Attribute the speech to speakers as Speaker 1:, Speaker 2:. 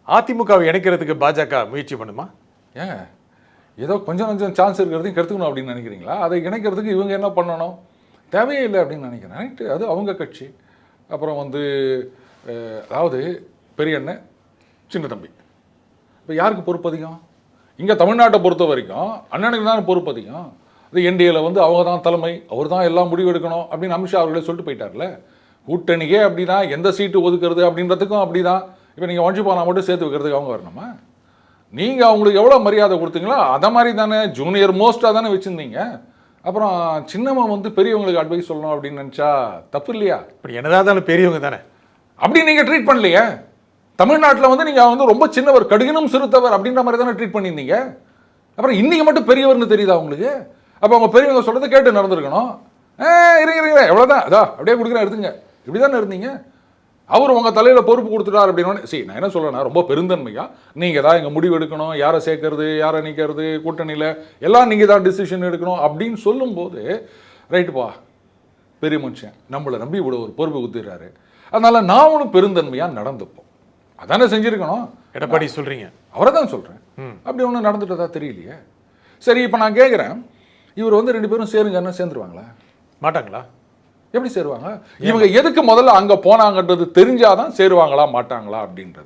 Speaker 1: அதிமுகவை இணைக்கிறதுக்கு பாஜக முயற்சி பண்ணுமா?
Speaker 2: ஏங்க ஏதோ கொஞ்சம் கொஞ்சம் சான்ஸ் இருக்கிறதையும் கெடுத்துக்கணும் அப்படின்னு நினைக்கிறீங்களா? அதை இணைக்கிறதுக்கு இவங்க என்ன பண்ணணும்? தேவையே இல்லை அப்படின்னு நினைக்கிறேன். ரைட்டு, அது அவங்க கட்சி. அப்புறம் வந்து அதாவது பெரிய அண்ணன் சின்ன தம்பி, இப்போ யாருக்கு பொறுப்பு அதிகம்? இங்கே தமிழ்நாட்டை பொறுத்த வரைக்கும் அண்ணனுக்கு தான் பொறுப்பு அதிகம். அது என்டிஏல வந்து அவங்க தான் தலைமை, அவர் தான் எல்லாம் முடிவு எடுக்கணும் அப்படின்னு அமித்ஷா அவர்களே சொல்லிட்டு போயிட்டார்ல. கூட்டணிக்கே அப்படின்னா எந்த சீட்டு ஒதுக்குறது அப்படின்றதுக்கும் அப்படி தான். இப்போ நீங்கள் வஞ்சிப்பானா மட்டும் சேர்த்து வைக்கிறதுக்கு அவங்க வரணுமா? நீங்கள் அவங்களுக்கு எவ்வளோ மரியாதை கொடுத்தீங்களோ அதை மாதிரி தானே ஜூனியர் மோஸ்ட்டாக தானே வச்சுருந்தீங்க. அப்புறம் சின்னம்மா வந்து பெரியவங்களுக்கு அட்வைஸ் சொல்லணும் அப்படின்னு நினச்சா தப்பு இல்லையா?
Speaker 1: இப்படி என்னதான் பெரியவங்க தானே
Speaker 2: அப்படி நீங்கள் ட்ரீட் பண்ணலையே. தமிழ்நாட்டில் வந்து நீங்கள் வந்து ரொம்ப சின்னவர், கடுகினும் சிறுத்தவர் அப்படின்ற மாதிரி தானே ட்ரீட் பண்ணியிருந்தீங்க. அப்புறம் இன்றைக்கி மட்டும் பெரியவர்னு தெரியுதா உங்களுக்கு? அப்போ அவங்க பெரியவங்க சொல்கிறத கேட்டு நடந்திருக்கணும். இருங்க எவ்வளோதான், அதா அப்படியே கொடுக்குறேன் எடுத்துங்க, இப்படி தானே இருந்தீங்க. அவர் உங்கள் தலையில் பொறுப்பு கொடுத்துட்டார் அப்படின்னு சரி, நான் என்ன சொல்கிறேன்னா ரொம்ப பெருந்தன்மையாக நீங்கள் தான் எங்கள் முடிவு எடுக்கணும், யாரை சேர்க்கறது யாரை நிற்கிறது கூட்டணியில் எல்லாம் நீங்கள் தான் டிசிஷன் எடுக்கணும் அப்படின்னு சொல்லும்போது ரைட்டுப்பா, பெரிய மனுஷன் நம்மளை நம்பி விட ஒரு பொறுப்பு கொடுத்துடுறாரு, அதனால் நான் ஒன்றும் பெருந்தன்மையாக நடந்துப்போம், அதானே செஞ்சுருக்கணும்.
Speaker 1: எடப்பாடி சொல்கிறீங்க?
Speaker 2: அவரை தான் சொல்கிறேன். அப்படி ஒன்றும் நடந்துட்டதா தெரியலையே. சரி, இப்போ நான் கேட்குறேன், இவர் வந்து 2 பேரும் சேருங்கன்னா சேர்ந்துருவாங்களா?
Speaker 1: மாட்டாங்களா?
Speaker 2: எப்படி சேருவாங்க? இவங்க எதுக்கு முதல்ல அங்கே போனாங்கன்றது தெரிஞ்சாதான் சேருவாங்களா மாட்டாங்களா அப்படின்றது.